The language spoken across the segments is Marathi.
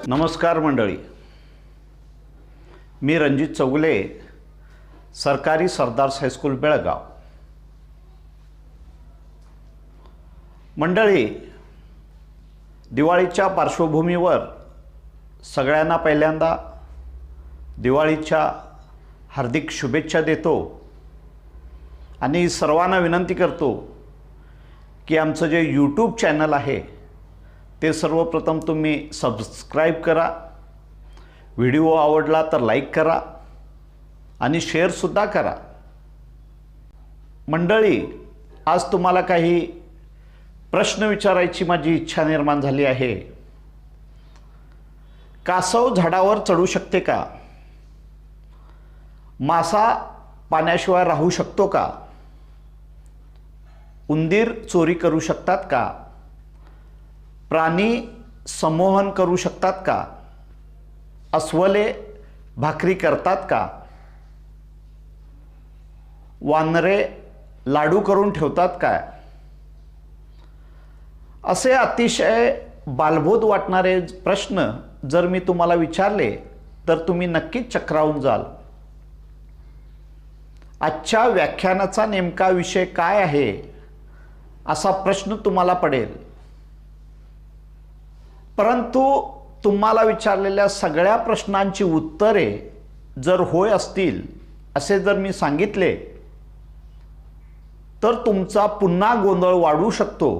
नमस्कार मंडळी, मी रणजित चौगुले, सरकारी सरदार्स हायस्कूल बेळगाव. मंडळी, दिवाळीच्या पार्श्वभूमीवर सगळ्यांना पहिल्यांदा दिवाळीच्या हार्दिक शुभेच्छा देतो आणि सर्वांना विनंती करतो की आमचं जे यूट्यूब चॅनल आहे ते सर्वप्रथम तुम्ही सबस्क्राईब करा, व्हिडिओ आवडला तर लाईक करा आणि शेअरसुद्धा करा. मंडळी, आज तुम्हाला काही प्रश्न विचारायची माझी इच्छा निर्माण झाली आहे. कासव झाडावर चढू शकते का? मासा पाण्याशिवाय राहू शकतो का? उंदीर चोरी करू शकतात का? प्राणी संमोहन करू शकतात का? अस्वले भाकरी करतात का? वानरे लाडू करून ठेवतात का? असे अतिशय बालबोध वाटणारे प्रश्न जर मी तुम्हाला विचारले तर तुम्ही नक्कीच चक्रावून जाल. आजच्या व्याख्यानाचा नेमका विषय काय आहे असा प्रश्न तुम्हाला पडेल. परंतु तुम्हाला विचारलेल्या सगळ्या प्रश्नांची उत्तरे जर होय असतील असे जर मी सांगितले तर तुमचा पुन्हा गोंधळ वाढू शकतो.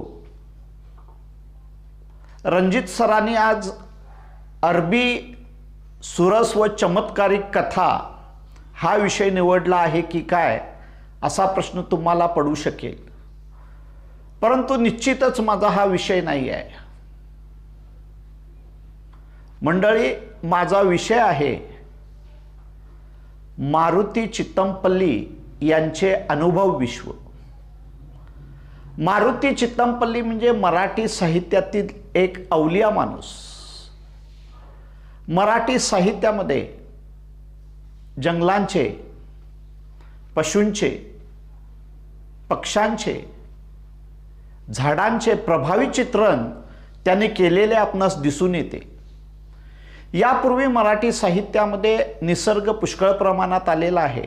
रणजित सरांनी आज अरबी सुरस व चमत्कारिक कथा हा विषय निवडला आहे की काय असा प्रश्न तुम्हाला पडू शकेल. परंतु निश्चितच माझा हा विषय नाही आहे. मंडळी, माझा विषय आहे मारुती चित्तमपल्ली यांचे अनुभव विश्व. मारुती चित्तमपल्ली म्हणजे मराठी साहित्यातील एक अवलिया माणूस. मराठी साहित्यामध्ये जंगलांचे, पशूंचे, पक्ष्यांचे, झाडांचे प्रभावी चित्रण त्याने केलेले आपणास दिसून येते. यापूर्वी मराठी साहित्यामध्ये निसर्ग पुष्कळ प्रमाणात आलेला आहे.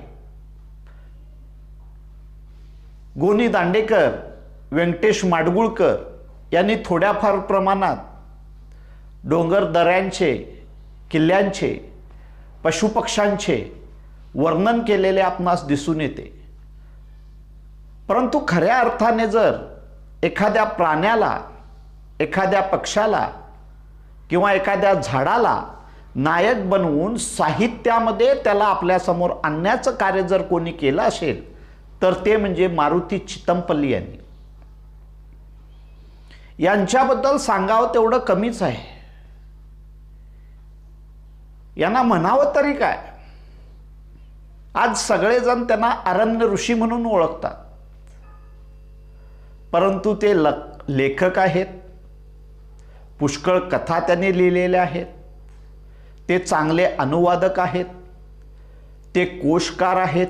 गोनी दांडेकर, व्यंकटेश माडगुळकर यांनी थोड्याफार प्रमाणात डोंगर दऱ्यांचे, किल्ल्यांचे, पशुपक्ष्यांचे वर्णन केलेले आपणास दिसून येते. परंतु खऱ्या अर्थाने जर एखाद्या प्राण्याला, एखाद्या पक्षाला किंवा एखाद्या झाडाला नायक बनवून साहित्यामध्ये त्याला आपल्यासमोर आणण्याचं कार्य जर कोणी केलं असेल तर ते म्हणजे मारुती चित्तमपल्ली यांनी. यांच्याबद्दल सांगावं तेवढं कमीच आहे. यांना म्हणावं तरी काय? आज सगळेजण त्यांना अरण्य ऋषी म्हणून ओळखतात. परंतु ते लेखक आहेत. पुष्कळ कथा त्यांनी लिहिलेल्या आहेत. ते चांगले अनुवादक आहेत. ते कोशकार आहेत.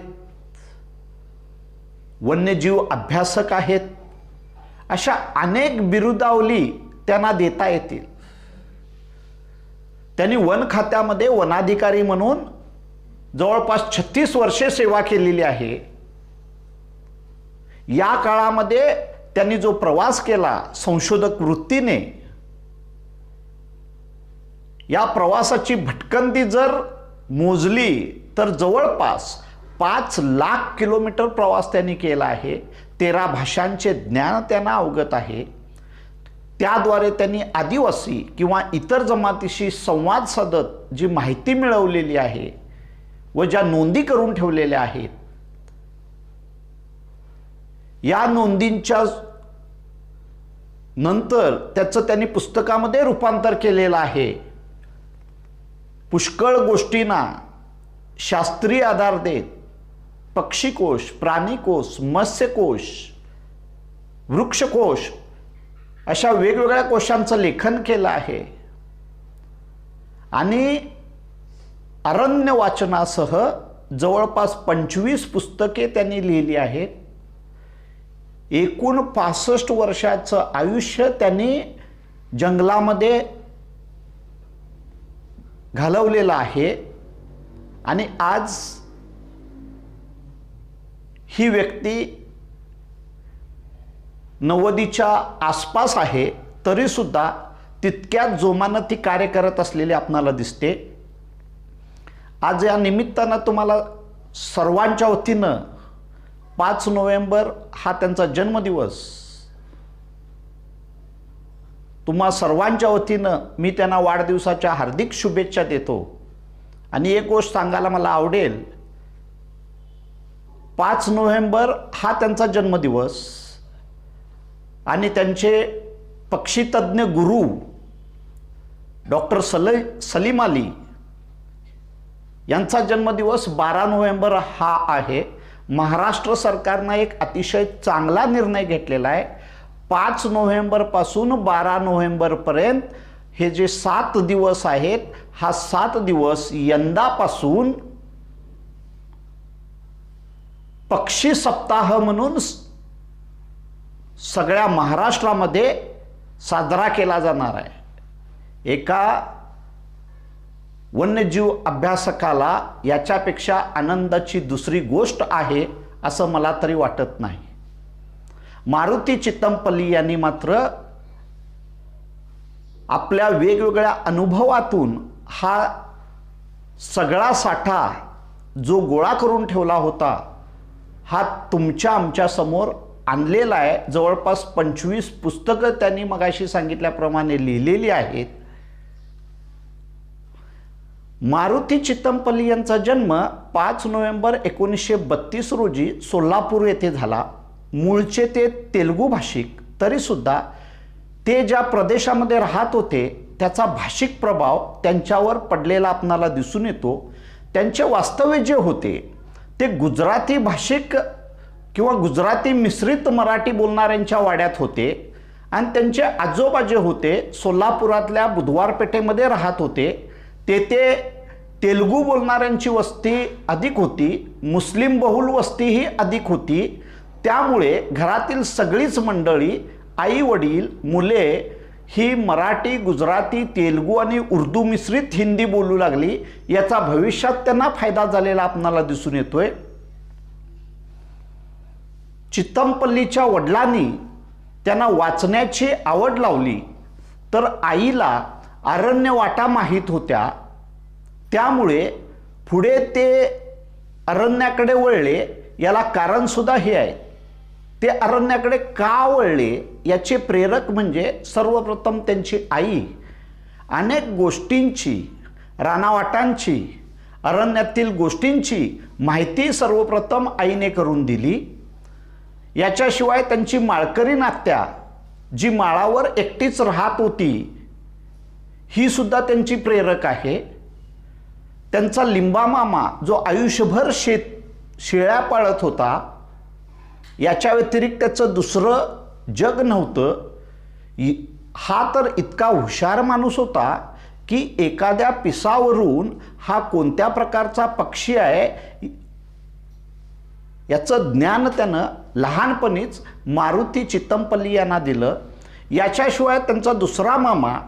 वन्यजीव अभ्यासक आहेत. अशा अनेक बिरुदावली त्यांना देता येतील. त्यांनी वन खात्यामध्ये वनाधिकारी म्हणून जवळपास 36 वर्षे सेवा केलेली आहे. या काळामध्ये त्यांनी जो प्रवास केला संशोधक वृत्तीने, या प्रवासाची भटकंती जर मोजली तर जवळपास 5 लाख किलोमीटर प्रवास त्यांनी केला आहे. 13 भाषांचे ज्ञान त्यांना अवगत आहे. त्याद्वारे त्यांनी आदिवासी किंवा इतर जमातीशी संवाद साधत जी माहिती मिळवलेली आहे व ज्या नोंदी करून ठेवलेल्या आहेत, या नोंदींच्या नंतर त्याचं त्यांनी पुस्तकामध्ये रूपांतर केलेलं आहे. पुष्कळ गोष्टींना शास्त्रीय आधार देत पक्षीकोश, प्राणीकोश, मत्स्यकोश, वृक्षकोश अशा वेगवेगळ्या कोशांचं लेखन केलं आहे. आणि अरण्य वाचनासह जवळपास 25 पुस्तके त्यांनी लिहिली आहेत. एकूण 65 वर्षाचं आयुष्य त्यांनी जंगलामध्ये घालवलेला आहे आणि आज ही व्यक्ती 90च्या आसपास आहे, तरीसुद्धा तितक्याच जोमानं ती कार्य करत असलेली आपणाला दिसते. आज या निमित्तानं तुम्हाला सर्वांच्या वतीनं 5 नोव्हेंबर हा त्यांचा जन्मदिवस, तुम्हा सर्वांच्या वतीनं मी त्यांना वाढदिवसाच्या हार्दिक शुभेच्छा देतो. आणि एक गोष्ट सांगायला मला आवडेल, 5 नोव्हेंबर हा त्यांचा जन्मदिवस आणि त्यांचे पक्षीतज्ञ गुरु डॉक्टर सलीम अली यांचा जन्मदिवस 12 नोव्हेंबर हा आहे. महाराष्ट्र सरकारनं एक अतिशय चांगला निर्णय घेतलेला आहे. 5 नोव्हेंबरपासून 12 नोव्हेंबरपर्यंत हे जे 7 दिवस आहेत, हा 7 दिवस यंदापासून पक्षी सप्ताह म्हणून सगळ्या महाराष्ट्रामध्ये साजरा केला जाणार आहे. एका वन्यजीव अभ्यासकाला याच्यापेक्षा आनंदाची दुसरी गोष्ट आहे असं मला तरी वाटत नाही. मारुती चित्तमपल्ली यांनी मात्र आपल्या वेगवेगळ्या अनुभवातून हा सगळा साठा जो गोळा करून ठेवला होता, हा तुमच्या आमच्या समोर आणलेला आहे. जवळपास 25 पुस्तकं त्यांनी मगाशी सांगितल्याप्रमाणे लिहिलेली आहेत. मारुती चित्तमपल्ली यांचा जन्म 5 नोव्हेंबर 1932 रोजी सोलापूर येथे झाला. मूळचे ते तेलुगू भाषिक, तरीसुद्धा ते ज्या प्रदेशामध्ये राहत होते त्याचा भाषिक प्रभाव त्यांच्यावर पडलेला आपणाला दिसून येतो. त्यांचे वास्तव्य जे होते ते गुजराती भाषिक किंवा गुजराती मिश्रित मराठी बोलणाऱ्यांच्या वाड्यात होते आणि त्यांचे आजोबा जे होते सोलापुरातल्या बुधवार पेठेमध्ये राहत होते. तेथे तेलुगू बोलणाऱ्यांची वस्ती अधिक होती, मुस्लिम बहुल वस्तीही अधिक होती. त्यामुळे घरातील सगळीच मंडळी, आई वडील, मुले ही मराठी, गुजराती, तेलुगू आणि उर्दू मिश्रित हिंदी बोलू लागली. याचा भविष्यात त्यांना फायदा झालेला आपणाला दिसून येतोय. चित्तमपल्लीच्या वडिलांनी त्यांना वाचण्याची आवड लावली, तर आईला अरण्यवाटा माहीत होत्या. त्यामुळे पुढे ते अरण्याकडे वळले. याला कारणसुद्धा हे आहे. ते अरण्याकडे का वळले याचे प्रेरक म्हणजे सर्वप्रथम त्यांची आई अनेक गोष्टींची, रानावाटांची, अरण्यातील गोष्टींची माहिती सर्वप्रथम आईने करून दिली. याच्याशिवाय त्यांची माळकरी नात्या, जी माळावर एकटीच राहत होती, ही सुद्धा त्यांची प्रेरक आहे. त्यांचा लिंबा मामा जो आयुष्यभर शेळ्या पाळत होता, याच्या व्यतिरिक्त त्याचं दुसरं जग नव्हतं. हा तर इतका हुशार माणूस होता की एखाद्या पिसावरून हा कोणत्या प्रकारचा पक्षी आहे याचं ज्ञान त्यानं लहानपणीच मारुती चित्तमपल्ली यांना दिलं. याच्याशिवाय त्यांचा दुसरा मामा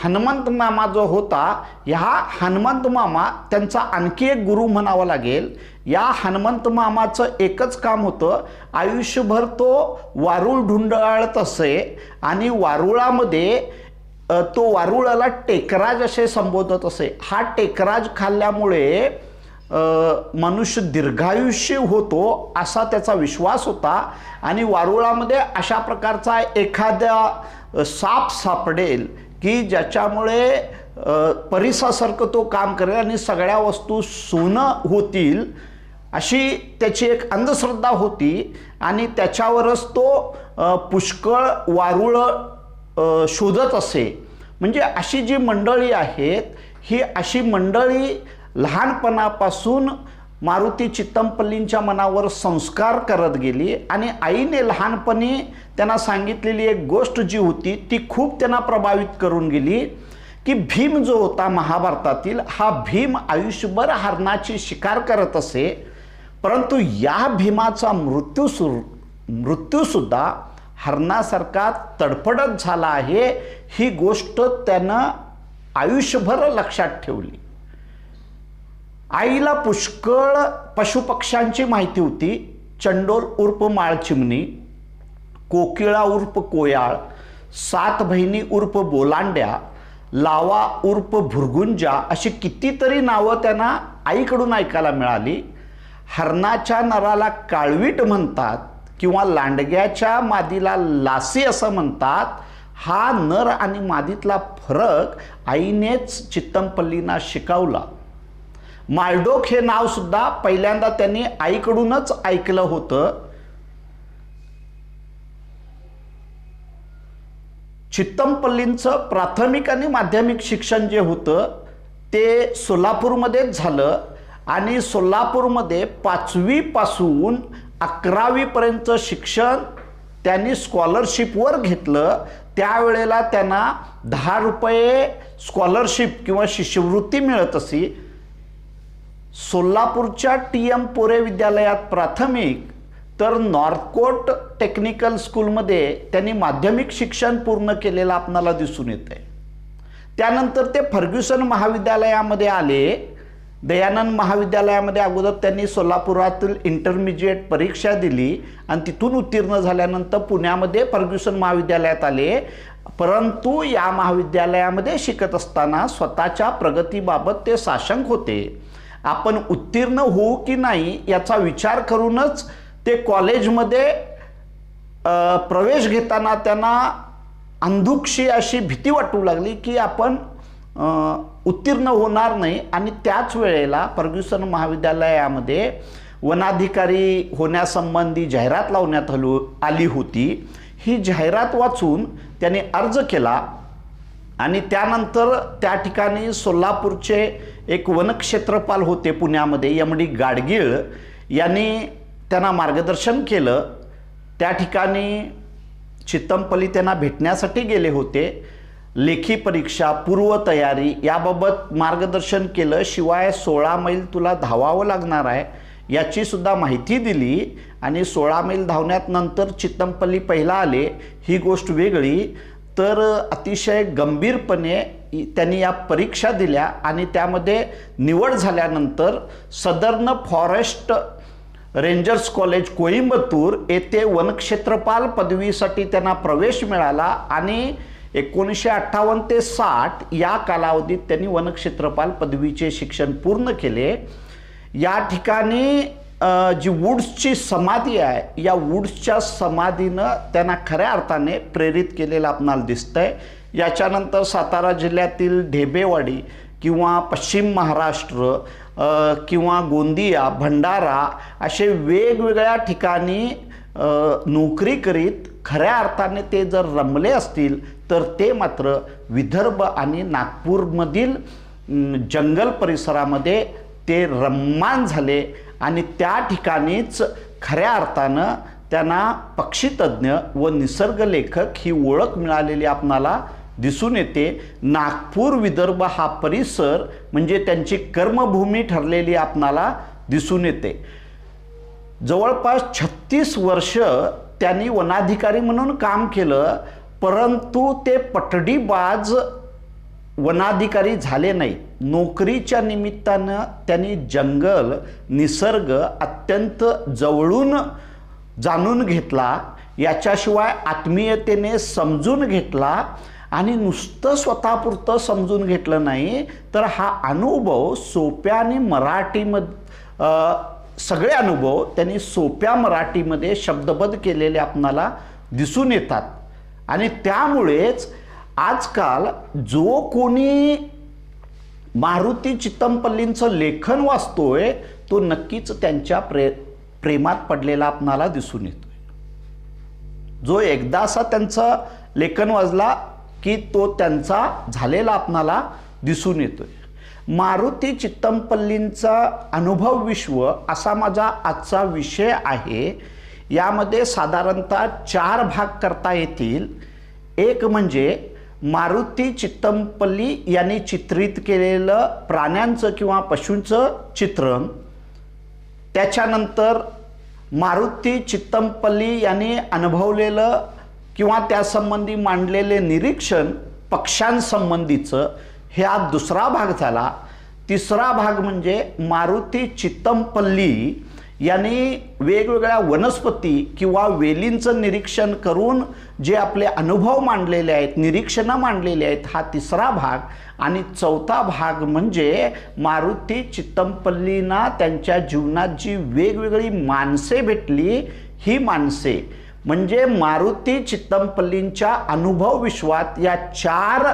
हनुमंत मामा जो होता, ह्या हनुमंत मामा त्यांचा आणखी एक गुरु म्हणावा लागेल. या हनुमंत मामाचं एकच काम होतं, आयुष्यभर तो वारुळ ढुंडाळत असे आणि वारुळामध्ये तो वारुळाला टेकराज असे संबोधत असे. हा टेकराज खाल्ल्यामुळे मनुष्य दीर्घायुष्य होतो असा त्याचा विश्वास होता आणि वारुळामध्ये अशा प्रकारचा एखादा साप सापडेल की ज्याच्यामुळे परिसासारखं तो काम करेल आणि सगळ्या वस्तू सोनं होतील, अशी त्याची एक अंधश्रद्धा होती आणि त्याच्यावरच तो पुष्कळ वारुळ शोधत असे. म्हणजे अशी जी मंडळी आहेत, ही अशी मंडळी लहानपणापासून मारुती चित्तमपल्लींच्या मनावर संस्कार करत गेली आणि आईने लहानपणी त्यांना सांगितलेली एक गोष्ट जी होती ती खूप त्यांना प्रभावित करून गेली की भीम जो होता महाभारतातील, हा भीम आयुष्यभर हरणाची शिकार करत असे, परंतु या भीमाचा मृत्यूसुद्धा हरणासारखा तडफडत झाला आहे. ही गोष्ट त्यानं आयुष्यभर लक्षात ठेवली. आईला पुष्कळ पशुपक्ष्यांची माहिती होती. चंडोल उर्फ माळ चिमणी, कोकिळा उर्फ कोयाळ, सात बहिणी उर्फ बोलांड्या, लावा उर्फ भुरगुंजा अशी कितीतरी नावं त्यांना आईकडून ऐकायला मिळाली. हरणाच्या नराला काळवीट म्हणतात किंवा लांडग्याच्या मादीला लासी असं म्हणतात. हा नर आणि मादीतला फरक आईनेच चित्तमपल्लींना शिकवला. माळडोक हे नाव सुद्धा पहिल्यांदा त्यांनी आईकडूनच ऐकलं होतं. चित्तमपल्लींचं प्राथमिक आणि माध्यमिक शिक्षण जे होतं ते सोलापूरमध्येच झालं आणि सोलापूरमध्ये 5वी पासून 11वी पर्यंत शिक्षण त्यांनी स्कॉलरशिपवर घेतलं. त्यावेळेला त्यांना 10 रुपये स्कॉलरशिप किंवा शिष्यवृत्ती मिळत असे. सोलापूरच्या TM पोरे विद्यालयात प्राथमिक तर नॉर्थकोट टेक्निकल स्कूलमध्ये त्यांनी माध्यमिक शिक्षण पूर्ण केलेलं आपणाला दिसून येते. त्यानंतर ते फर्ग्युसन महाविद्यालयामध्ये आले. दयानंद महाविद्यालयामध्ये अगोदर त्यांनी सोलापुरातील इंटरमिजिएट परीक्षा दिली आणि तिथून उत्तीर्ण झाल्यानंतर पुण्यामध्ये फर्ग्युसन महाविद्यालयात आले. परंतु या महाविद्यालयामध्ये शिकत असताना स्वतःच्या प्रगतीबाबत ते साशंक होते. आपण उत्तीर्ण होऊ की नाही याचा विचार करूनच ते कॉलेजमध्ये प्रवेश घेताना त्यांना अंधुकशी अशी भीती वाटू लागली की आपण उत्तीर्ण होणार नाही. आणि त्याच वेळेला फर्ग्युसन महाविद्यालयामध्ये वनाधिकारी होण्यासंबंधी जाहिरात लावण्यात आली होती. ही जाहिरात वाचून त्यांनी अर्ज केला आणि त्यानंतर त्या ठिकाणी सोलापूरचे एक वनक्षेत्रपाल होते पुण्यामध्ये, MD गाडगीळ यांनी त्यांना मार्गदर्शन केलं. त्या ठिकाणी चित्तमपल्ली त्यांना भेटण्यासाठी गेले होते. लेखी परीक्षा, पूर्वतयारी याबाबत मार्गदर्शन केलं. शिवाय 16 मैल तुला धावावं लागणार आहे याची सुद्धा माहिती दिली. आणि 16 मैल धावण्यात नंतर चित्तमपल्ली पहिला आले ही गोष्ट वेगळी. तर अतिशय गंभीरपणे त्यांनी या परीक्षा दिल्या आणि त्यामध्ये निवड झाल्यानंतर southern forest rangers college Coimbatore येथे वनक्षेत्रपाल पदवीसाठी त्यांना प्रवेश मिळाला आणि 1958 ते 60 या कालावधीत त्यांनी वनक्षेत्रपाल पदवीचे शिक्षण पूर्ण केले. या ठिकाणी जी वुड्सची समाधी आहे या वुड्सच्या समाधीनं त्यांना खऱ्या अर्थाने प्रेरित केलेलं आपणाला दिसतंय. याच्यानंतर सातारा जिल्ह्यातील ढेबेवाडी किंवा पश्चिम महाराष्ट्र किंवा गोंदिया, भंडारा असे वेगवेगळ्या ठिकाणी नोकरी करीत खऱ्या अर्थाने ते जर रमले असतील तर ते मात्र विदर्भ आणि नागपूरमधील जंगल परिसरामध्ये ते रममान झाले आणि त्या ठिकाणीच खऱ्या अर्थानं त्यांना पक्षीतज्ञ व निसर्गलेखक ही ओळख मिळालेली आपणाला दिसून येते. नागपूर विदर्भ हा परिसर म्हणजे त्यांची कर्मभूमी ठरलेली आपणाला दिसून येते. जवळपास 36 वर्ष त्यांनी वनाधिकारी म्हणून काम केलं, परंतु ते पटडीबाज वनाधिकारी झाले नाहीत. नोकरीच्या निमित्तानं त्यांनी जंगल, निसर्ग अत्यंत जवळून जाणून घेतला. याच्याशिवाय आत्मीयतेने समजून घेतला आणि नुसतं स्वतःपुरतं समजून घेतलं नाही तर हा अनुभव सोप्या आणि मराठीमध्ये सगळे अनुभव त्यांनी सोप्या मराठीमध्ये शब्दबद्ध केलेले आपणाला दिसून येतात. आणि त्यामुळेच आजकाल जो कोणी मारुती चित्तमपल्लींचं लेखन वाचतोय तो नक्कीच त्यांच्या प्रेमात पडलेला आपणाला दिसून येतोय. जो एकदा असा त्यांचं लेखन वाचला की तो त्यांचा झालेला आपणाला दिसून येतोय. मारुती चित्तमपल्लींचा अनुभव विश्व असा माझा आजचा विषय आहे. यामध्ये साधारणतः 4 भाग करता येतील. एक म्हणजे मारुती चित्तमपल्ली यांनी चित्रित केलेलं प्राण्यांचं किंवा पशूंचं चित्रण. त्याच्यानंतर मारुती चित्तमपल्ली यांनी अनुभवलेलं किंवा त्यासंबंधी मांडलेले निरीक्षण पक्ष्यांसंबंधीचं, हा दुसरा भाग झाला. तिसरा भाग म्हणजे मारुती चित्तमपल्ली यांनी वेगवेगळ्या वनस्पती किंवा वेलींचं निरीक्षण करून जे आपले अनुभव मांडलेले आहेत, निरीक्षणं मांडलेली आहेत, हा तिसरा भाग. आणि चौथा भाग म्हणजे मारुती चित्तमपल्लींना त्यांच्या जीवनात जी वेगवेगळी माणसे भेटली, ही माणसे म्हणजे मारुती चित्तमपल्लींच्या अनुभव विश्वात या 4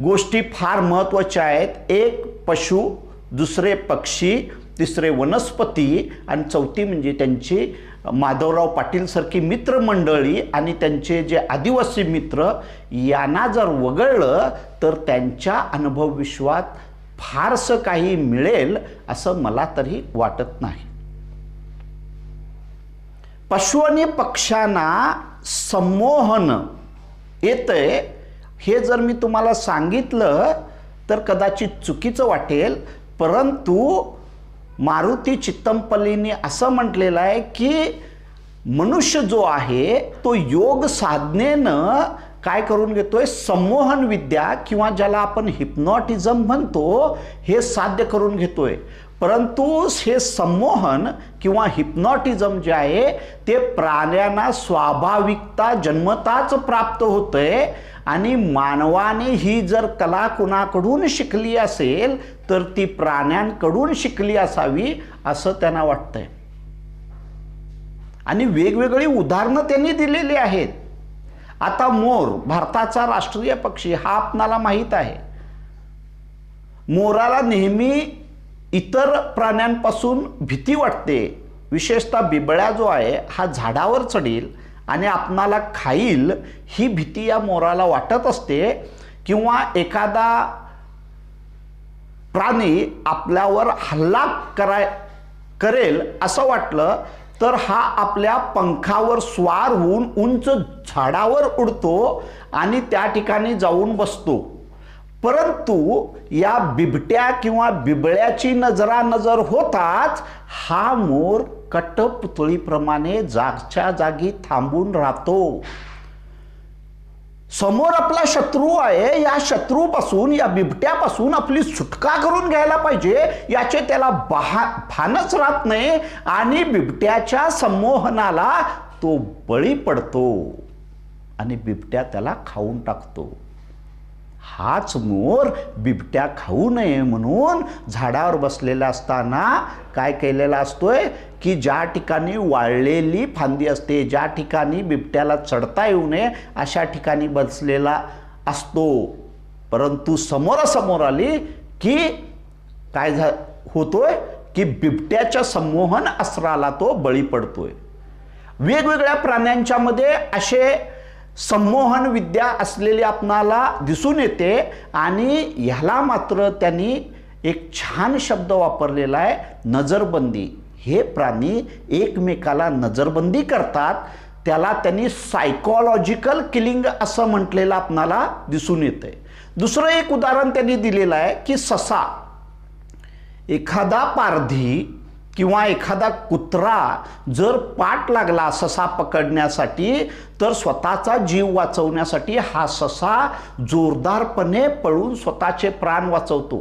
गोष्टी फार महत्त्वाच्या आहेत. एक पशु, दुसरे पक्षी, तिसरे वनस्पती आणि चौथी म्हणजे त्यांची माधवराव पाटील सारखी मित्रमंडळी आणि त्यांचे जे आदिवासी मित्र यांना जर वगळलं तर त्यांच्या अनुभव विश्वात फारसं काही मिळेल असं मला तरी वाटत नाही. पशु आणि पक्ष्यांना संमोहन येतंय हे जर मी तुम्हाला सांगितलं तर कदाचित चुकीचं वाटेल, परंतु मारुती चित्तमपल्लींनी असं म्हटलेलं आहे की मनुष्य जो आहे तो योग साधनेनं काय करून घेतोय, संमोहन विद्या किंवा ज्याला आपण हिप्नॉटिझम म्हणतो हे साध्य करून घेतोय. परंतु हे संमोहन किंवा हिप्नॉटिझम जे आहे ते प्राण्यांना स्वाभाविकता जन्मताच प्राप्त होतंय आणि मानवाने ही जर कला कुणाकडून शिकली असेल तर ती प्राण्यांकडून शिकली असावी असं त्यांना वाटतंय. आणि वेगवेगळी उदाहरणं त्यांनी दिलेली आहेत. आता मोर भारताचा राष्ट्रीय पक्षी हा आपणाला माहीत आहे. मोराला नेहमी इतर प्राण्यांपासून भीती वाटते, विशेषतः बिबळ्या जो आहे हा झाडावर चढेल आणि आपणाला खाईल ही भीती या मोराला वाटत असते. किंवा एखादा प्राणी आपल्यावर हल्ला करेल असं वाटलं तर हा आपल्या पंखावर स्वार होऊन उंच झाडावर उडतो आणि त्या ठिकाणी जाऊन बसतो. परंतु या बिबट्या किंवा बिबळ्याची नजरानजर होताच हा मोर कठपुतळीप्रमाणे जागच्या जागी थांबून राहतो. समोर आपला शत्रू आहे, या शत्रूपासून या बिबट्यापासून आपली सुटका करून घ्यायला पाहिजे याचे त्याला भानच राहत नाही आणि बिबट्याच्या संमोहनाला तो बळी पडतो आणि बिबट्या त्याला खाऊन टाकतो. हाच मोर बिबट्या खाऊ नये म्हणून झाडावर बसलेला असताना काय केलेला असतोय की ज्या ठिकाणी वाळलेली फांदी असते, ज्या ठिकाणी बिबट्याला चढता येऊ नये अशा ठिकाणी बसलेला असतो. परंतु समोरासमोर आली की काय होतोय की बिबट्याच्या संमोहन अस्त्राला तो बळी पडतोय. वेगवेगळ्या प्राण्यांच्या मध्ये असे संमोहन विद्या असलेली आपणाला दिसून येते आणि ह्याला मात्र त्यांनी एक छान शब्द वापरलेला आहे, नजरबंदी. हे प्राणी एकमेकाला नजरबंदी करतात, त्याला त्यांनी सायकोलॉजिकल किलिंग असं म्हटलेलं आपणाला दिसून येते. दुसरं एक उदाहरण त्यांनी दिलेलं आहे की ससा, एखादा पारधी किंवा एखादा कुत्रा जर पाठ लागला ससा पकडण्यासाठी तर स्वतःचा जीव वाचवण्यासाठी हा ससा जोरदारपणे पळून स्वतःचे प्राण वाचवतो.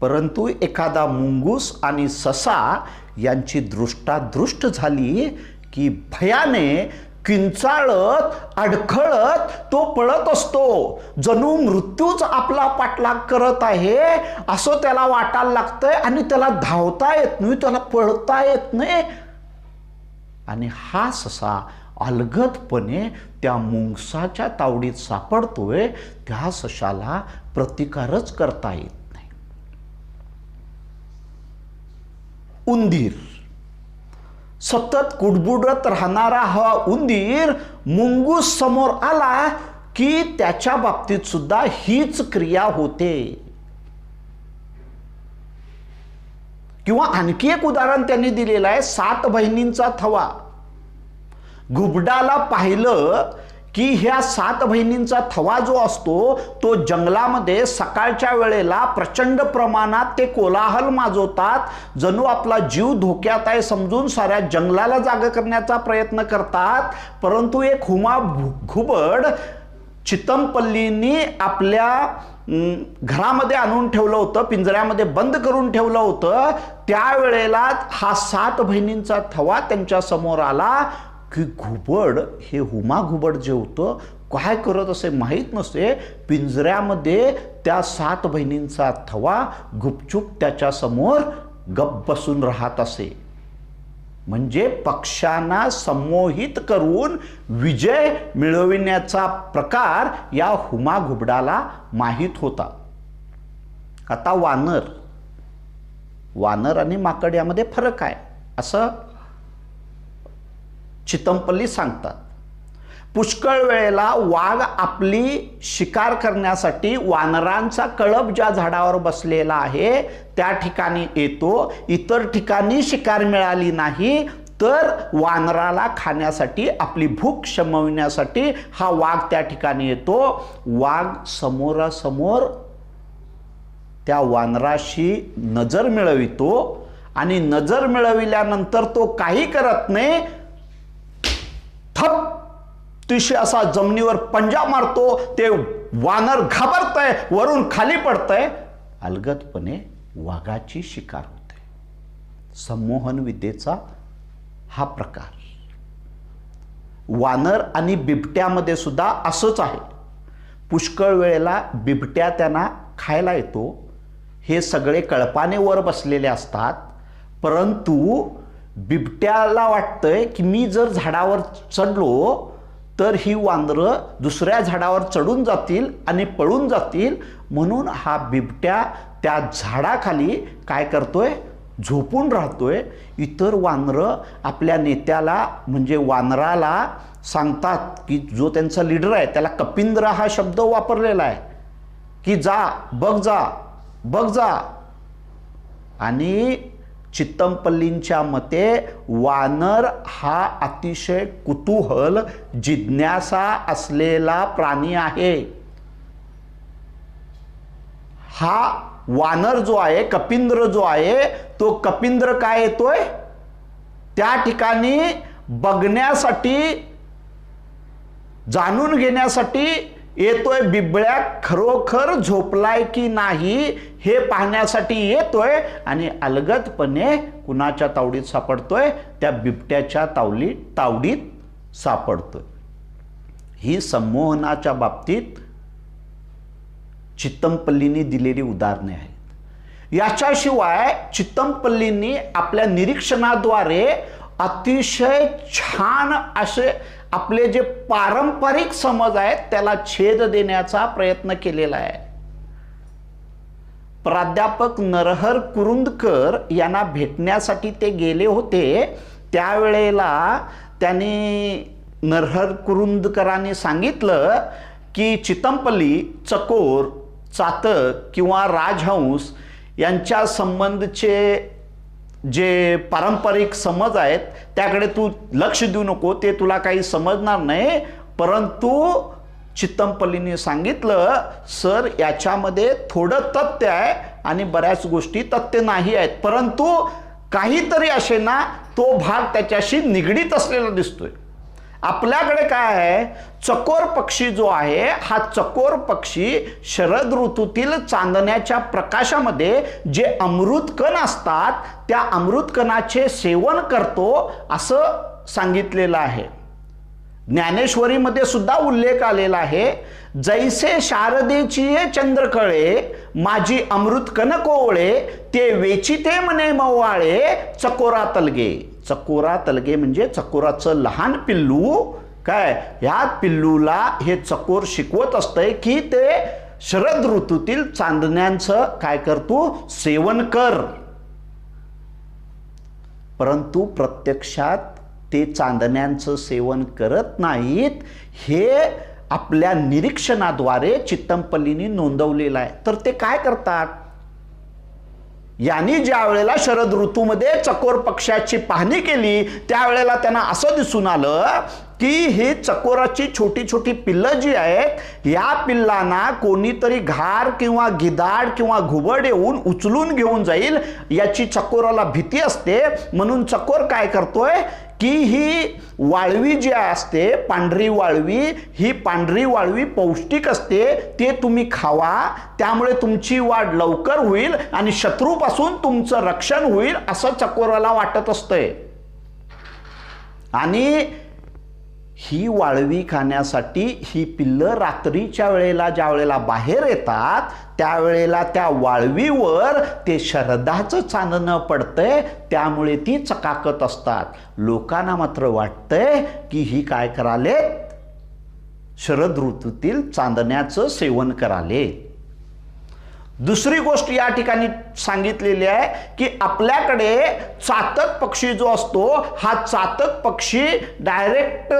परंतु एखादा मुंगूस आणि ससा यांची दृष्टादृष्ट झाली की भयाने किंचाळत अडखळत तो पळत असतो, जणू मृत्यूच आपला पाठलाग करत आहे असं त्याला वाटायला लागतंय आणि त्याला धावता येत नाही, त्याला पळता येत नाही. आणि हा ससा अलगदपणे त्या मुंगसाच्या तावडीत सापडतोय, त्या सशाला प्रतिकारच करता येत नाही. उंदीर, सतत कुडबुडत राहणारा हा उंदीर मुंगूस समोर आला की त्याच्या बाबतीत सुद्धा हीच क्रिया होते. किंवा आणखी एक उदाहरण त्यांनी दिलेलं आहे, 7 बहिणींचा थवा. घुबडाला पाहिलं की ह्या 7 बहिणींचा थवा जो असतो तो जंगलामध्ये सकाळच्या वेळेला प्रचंड प्रमाणात ते कोलाहल माजवतात, जणू आपला जीव धोक्यात आहे समजून साऱ्या जंगलाला जाग करण्याचा प्रयत्न करतात. परंतु एक घुबड चित्तमपल्लींनी आपल्या घरामध्ये आणून ठेवलं होतं, पिंजऱ्यामध्ये बंद करून ठेवलं होतं, त्यावेळेला हा 7 बहिणींचा थवा त्यांच्या समोर आला की घुबड, हे हुमा घुबड जे होतं काय करत असे माहीत नसते, पिंजऱ्यामध्ये त्या 7 बहिणींचा थवा गुपचूप त्याच्या समोर गप्प बसून राहत असे. म्हणजे पक्ष्यांना संमोहित करून विजय मिळविण्याचा प्रकार या हुमा घुबडाला माहीत होता. आता वानर आणि माकड यामध्ये फरक आहे असं चितमपल्ली सांगतात. पुष्कळ वेळेला वाघ आपली शिकार करण्यासाठी वानरांचा कळप ज्या झाडावर बसलेला आहे त्या ठिकाणी येतो. इतर ठिकाणी शिकार मिळाली नाही तर वानराला खाण्यासाठी, आपली भूक शमविण्यासाठी हा वाघ त्या ठिकाणी येतो. वाघ समोरासमोर त्या वानराशी नजर मिळवितो आणि नजर मिळविल्यानंतर तो काही करत नाही, थप तिशी असा जमिनीवर पंजा मारतो. ते वानर घाबरतंय, वरून खाली पडतंय, अलगदपणे वाघाची शिकार होते. संमोहन विद्येचा हा प्रकार. वानर आणि बिबट्यामध्ये सुद्धा असंच आहे. पुष्कळ वेळेला बिबट्या त्यांना खायला येतो. हे सगळे कळपाने वर बसलेले असतात, परंतु बिबट्याला वाटतंय की मी जर झाडावर चढलो तर ही वानरं दुसऱ्या झाडावर चढून जातील आणि पळून जातील, म्हणून हा बिबट्या त्या झाडाखाली काय करतोय, झोपून राहतोय. इतर वानरं आपल्या नेत्याला म्हणजे वानराला सांगतात की जो त्यांचा लीडर आहे त्याला कपिंद्र हा शब्द वापरलेला आहे की जा, बघ जा, बघ जा. आणि चितमपल्लींच्या मते वानर हा अतिशय कुतूहल, जिज्ञासा असलेला प्राणी आहे. हा वानर जो आहे, कपिंद्र जो आहे, तो कपिंद्र काय येतोय त्या ठिकाणी बघण्यासाठी, जाणून घेण्यासाठी येतोय. बिबळ्या खरोखर झोपलाय की नाही हे पाहण्यासाठी येतोय आणि अलगदपणे कुणाच्या तावडीत सापडतोय, त्या बिबट्याच्या तावडीत सापडतोय. ही संमोहनाच्या बाबतीत चितमपल्लींनी दिलेली उदाहरणे आहेत. याच्याशिवाय चितमपल्लींनी आपल्या निरीक्षणाद्वारे अतिशय छान असे आपले जे पारंपरिक समज आहेत त्याला छेद देण्याचा प्रयत्न केलेला आहे. प्राध्यापक नरहर कुरुंदकर यांना भेटण्यासाठी ते गेले होते. त्यावेळेला त्यांनी नरहर कुरुंदकरांनी सांगितलं की चितमपल्ली, चकोर, चातक किंवा राजहंस यांच्या संबंधचे जे पारंपरिक समज आहेत त्याकडे तू लक्ष देऊ नको, ते तुला काही समजणार नाही. परंतु चितमपल्लींनी सांगितलं, सर याच्यामध्ये थोडं तथ्य आहे आणि बऱ्याच गोष्टी तथ्य नाही आहेत, परंतु काहीतरी असे ना तो भाग त्याच्याशी निगडीत असलेला दिसतोय. आपल्याकडे काय आहे, चकोर पक्षी जो आहे, हा चकोर पक्षी शरद ऋतूतील चांदण्याच्या प्रकाशामध्ये जे अमृतकण असतात त्या अमृतकणाचे सेवन करतो असं सांगितलेलं आहे. ज्ञानेश्वरीमध्ये सुद्धा उल्लेख आलेला आहे, जैसे शारदेची चंद्रकळे माझी अमृतकण कोवळे ते वेचिते मने मवाळे चकोरा तलगे. चकोरा तलगे म्हणजे चकोराचं लहान पिल्लू. काय, ह्या पिल्लूला हे चकोर शिकवत असतंय की ते शरद ऋतूतील चांदण्यांचं काय करतो, सेवन कर. परंतु प्रत्यक्षात ते चांदण्यांचं सेवन करत नाहीत, हे आपल्या निरीक्षणाद्वारे चितमपल्लींनी नोंदवलेलं आहे. तर ते काय करतात, यांनी ज्या वेळेला शरद ऋतूमध्ये चकोर पक्ष्याची पाहणी केली त्यावेळेला त्यांना असं दिसून आलं की ही चकोराची छोटी छोटी पिल्लं जी आहेत, या पिल्लांना कोणीतरी घार किंवा गिधाड किंवा घुबड येऊन उचलून घेऊन जाईल याची चकोराला भीती असते. म्हणून चकोर काय करतोय की ही वाळवी जी असते पांढरी वाळवी, ही पांढरी वाळवी पौष्टिक असते, ते तुम्ही खावा, त्यामुळे तुमची वाढ लवकर होईल आणि शत्रूपासून तुमचं रक्षण होईल असं चकोराला वाटत असतंय. आणि ही वाळवी खाण्यासाठी ही पिल्लं रात्रीच्या वेळेला ज्या वेळेला बाहेर येतात त्यावेळेला त्या वाळवीवर ते शरदाचं चांदणं पडतंय, त्यामुळे ती चकाकत असतात. लोकांना मात्र वाटतंय की ही काय करालेत, शरद ऋतूतील चांदण्याचं सेवन कराले. दुसरी गोष्ट या ठिकाणी सांगितलेली आहे की आपल्याकडे चातक पक्षी जो असतो, हा चातक पक्षी डायरेक्ट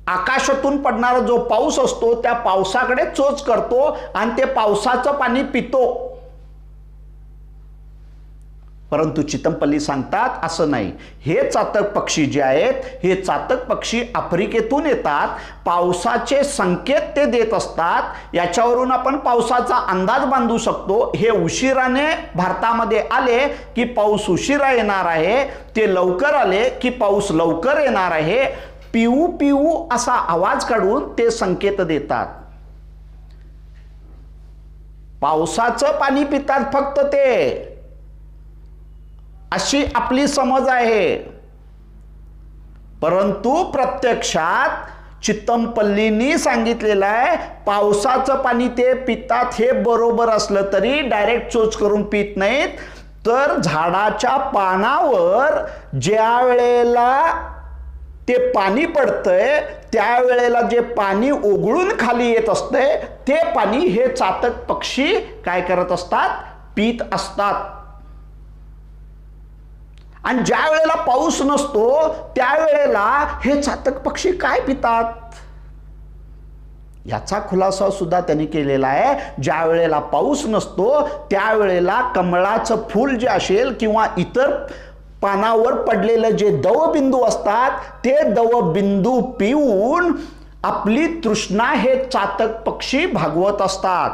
आकाशातून पडणारा जो पाऊस असतो त्या पावसाकडे चोच करतो आणि ते पावसाचं पाणी पितो. परंतु चितमपल्ली सांगतात असं नाही. हे चातक पक्षी जे आहेत, हे चातक पक्षी आफ्रिकेतून येतात, पावसाचे संकेत ते देत असतात. याच्यावरून आपण पावसाचा अंदाज बांधू शकतो. हे उशिराने भारतामध्ये आले की पाऊस उशिरा येणार आहे, ते लवकर आले की पाऊस लवकर येणार आहे. पिऊ पिऊ असा आवाज काढून ते संकेत देतात. पावसाचं पाणी पितात फक्त ते, अशी आपली समज आहे. परंतु प्रत्यक्षात चितमपल्लींनी सांगितलेलं आहे पावसाचं पाणी ते पितात. हे बरोबर असलं तरी डायरेक्ट चोच करून पित नाहीत, तर झाडाच्या पानावर ज्या वेळेला ते पाणी पडतंय त्यावेळेला जे पाणी ओघळून खाली येत असते ते पाणी हे चातक पक्षी काय करत असतात, पित असतात. आणि ज्या वेळेला पाऊस नसतो त्यावेळेला हे चातक पक्षी काय पितात याचा खुलासा सुद्धा त्यांनी केलेला आहे. ज्या वेळेला पाऊस नसतो त्यावेळेला कमळाचं फूल जे असेल किंवा इतर पानावर पडलेले जे दवबिंदू असतात ते दवबिंदू पिऊन आपली तृष्णा हे चातक पक्षी भागवत असतात.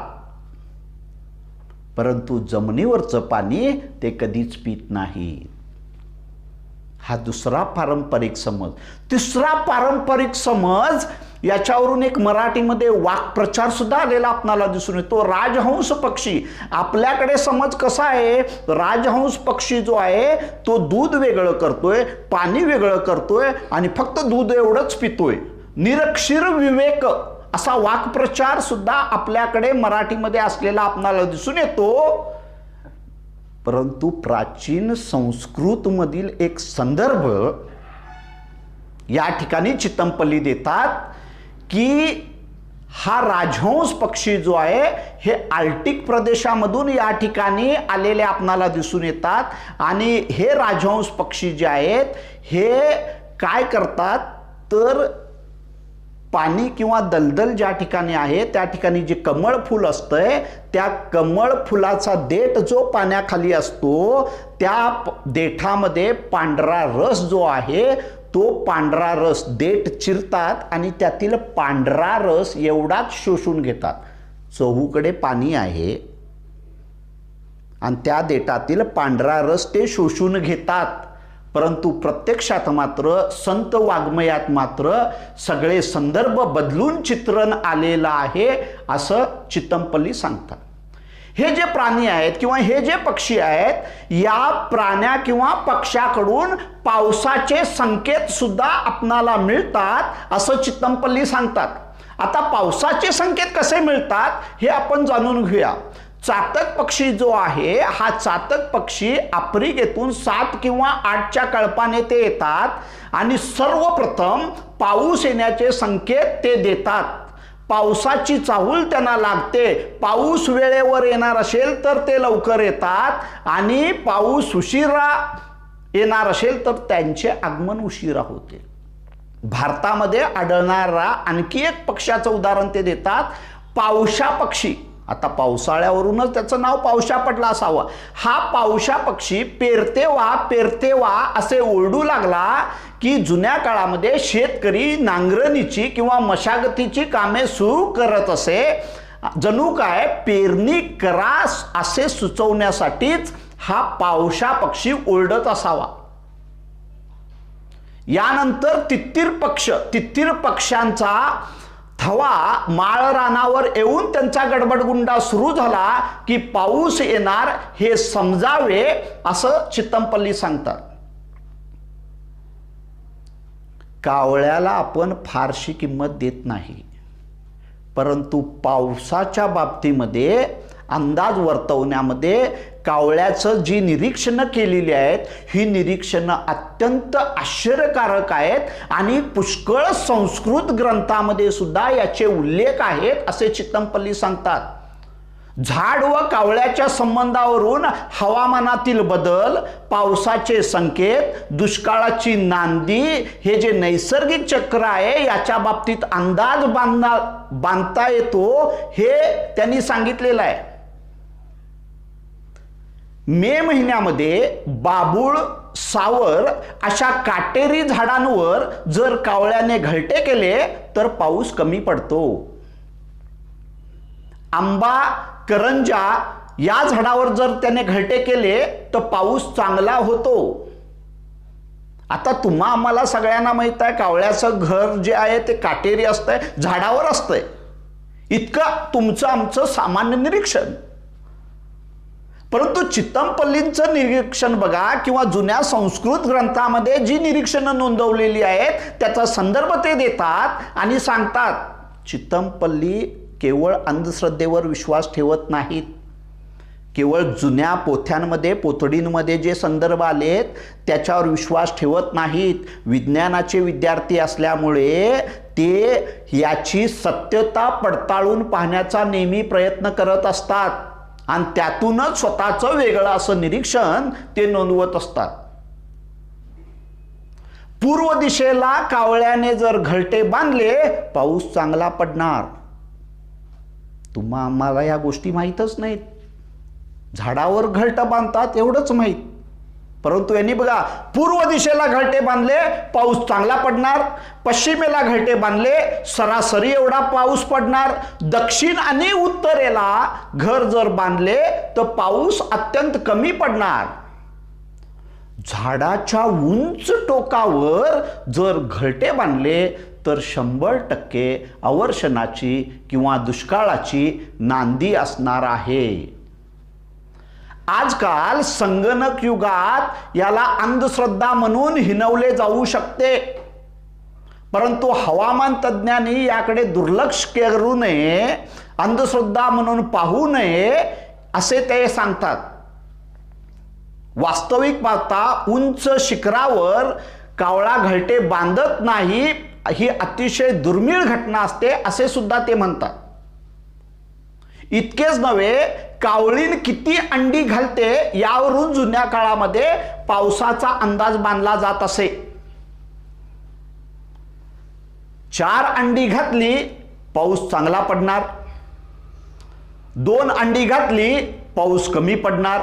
परंतु जमिनीवरचं पाणी ते कधीच पित नाही. हा दुसरा पारंपरिक समज. तिसरा पारंपरिक समज, याच्यावरून एक मराठीमध्ये वाक्प्रचार सुद्धा आलेला आपल्याला दिसून येतो. राजहंस पक्षी. आपल्याकडे समज कसा आहे, राजहंस पक्षी जो आहे तो दूध वेगळं करतोय, पाणी वेगळं करतोय आणि फक्त दूध एवढंच पितोय. निरक्षीर विवेक असा वाक्प्रचार सुद्धा आपल्याकडे मराठीमध्ये असलेला आपल्याला दिसून येतो. परंतु प्राचीन संस्कृतमधील एक संदर्भ या ठिकाणी चितमपल्ली देतात की हा राजहंस पक्षी जो आहे हे आर्टिक प्रदेशामधून या ठिकाणी आलेले आपणाला दिसून येतात. आणि हे राजहंस पक्षी जे आहेत हे काय करतात तर पाणी किंवा दलदल ज्या ठिकाणी आहे त्या ठिकाणी जे कमळ फूल असतंय त्या कमळ फुलाचा देठ जो पाण्याखाली असतो त्या देठामध्ये पांढरा रस जो आहे तो पांढरा रस देठ चिरतात आणि त्यातील पांढरा रस एवढाच शोषून घेतात. चहूकडे पाणी आहे आणि त्या देठातील पांढरा रस ते शोषून घेतात. परंतु प्रत्यक्षात मात्र संत वाङ्मयात मात्र सगळे संदर्भ बदलून चित्रण आलेलं आहे असं चितमपल्ली सांगतात. हे जे प्राणी आहेत किंवा हे जे पक्षी आहेत या प्राण्या किंवा पक्ष्याकडून पावसाचे संकेत सुद्धा आपणाला मिळतात असं चितमपल्ली सांगतात. आता पावसाचे संकेत कसे मिळतात हे आपण जाणून घेऊया. चातक पक्षी जो आहे हा चातक पक्षी आफ्रिकेतून 7 किंवा 8च्या कल्पाने ते येतात आणि सर्वप्रथम पाऊस येण्याचे संकेत ते देतात. पावसाची चाहूल त्यांना लागते. पाऊस वेळेवर येणार असेल तर ते लवकर येतात आणि पाऊस उशिरा येणार असेल तर त्यांचे आगमन उशिरा होते. भारतामध्ये आढळणारा आणखी एक पक्ष्याचं उदाहरण ते देतात, पावशा पक्षी. आता पावसाळ्यावरूनच त्याचं नाव पावशा पडला असावं. हा पावशा पक्षी पेरतेवा पेरतेवा असे ओरडू लागला की जुन्या काळामध्ये शेतकरी नांगरणीची किंवा मशागतीची कामे सुरू करत असे. जणू काय पेरणी करा असे सुचवण्यासाठीच हा पावशा पक्षी ओरडत असावा. यानंतर तित्तीर पक्ष्यांचा थवा माळ रानावर येऊन त्यांचा गडबडगुंडा सुरू झाला की पाऊस येणार हे समजावे असं चितमपल्ली सांगतात. कावळ्याला आपण फारशी किंमत देत नाही, परंतु पावसाच्या बाबतीमध्ये अंदाज वर्तवण्यामध्ये कावळ्याचं जी निरीक्षणं केलेली आहेत ही निरीक्षणं अत्यंत आश्चर्यकारक आहेत आणि पुष्कळ संस्कृत ग्रंथामध्ये सुद्धा याचे उल्लेख आहेत असे चितमपल्ली सांगतात. झाड व कावळ्याच्या संबंधावरून हवामानातील बदल, पावसाचे संकेत, दुष्काळाची नांदी हे जे नैसर्गिक चक्र आहे याच्या बाबतीत अंदाज बांधता येतो हे त्यांनी सांगितलेलं आहे. मे महिन्यामध्ये बाबूळ, सावर अशा काटेरी झाडांवर जर कावळ्याने घरटे केले तर पाऊस कमी पडतो. आंबा, करंजा या झाडावर जर त्याने घरटे केले तर पाऊस चांगला होतो. आता तुम्हा आम्हाला सगळ्यांना माहित आहे कावळ्याचं घर जे आहे ते काटेरी असतंय, झाडावर असतंय. इतकं तुमचं आमचं सामान्य निरीक्षण. परंतु चितमपल्लींचं निरीक्षण बघा किंवा जुन्या संस्कृत ग्रंथामध्ये जी निरीक्षणं नोंदवलेली आहेत त्याचा संदर्भ ते देतात आणि सांगतात चितमपल्ली केवळ अंधश्रद्धेवर विश्वास ठेवत नाहीत. केवळ जुन्या पोथ्यांमध्ये, पोतडींमध्ये जे संदर्भ आलेत त्याच्यावर विश्वास ठेवत नाहीत. विज्ञानाचे विद्यार्थी असल्यामुळे ते याची सत्यता पडताळून पाहण्याचा नेहमी प्रयत्न करत असतात आणि त्यातूनच स्वतःचं वेगळं असं निरीक्षण ते नोंदवत असतात. पूर्व दिशेला कावळ्याने जर घरटे बांधले पाऊस चांगला पडणार. तुम्हा आम्हाला या गोष्टी माहीतच नाहीत. झाडावर घरटं बांधतात एवढंच माहीत, परंतु यांनी बघा पूर्व दिशेला घरटे बांधले पाऊस चांगला पडणार, पश्चिमेला घरटे बांधले सरासरी एवढा पाऊस पडणार, दक्षिण आणि उत्तरेला घर जर बांधले तर पाऊस अत्यंत कमी पडणार. झाडाच्या उंच टोकावर जर घरटे बांधले तर 100% अवर्षणाची किंवा दुष्काळाची नांदी असणार आहे. आजकाल संगणक युगात याला अंधश्रद्धा म्हणून हिनवले जाऊ शकते, परंतु हवामान तज्ज्ञांनी याकडे दुर्लक्ष करू नये, अंधश्रद्धा म्हणून पाहू नये असे ते सांगतात. वास्तविक पाहता उंच शिखरावर कावळा घरटे बांधत नाही ही अतिशय दुर्मिळ घटना असते असे सुद्धा ते म्हणतात. इतकेच नव्हे, कावळीन किती अंडी घालते यावरून जुन्या काळामध्ये पावसाचा अंदाज बांधला जात असे. 4 अंडी घातली पाऊस चांगला पडणार, 2 अंडी घातली पाऊस कमी पडणार,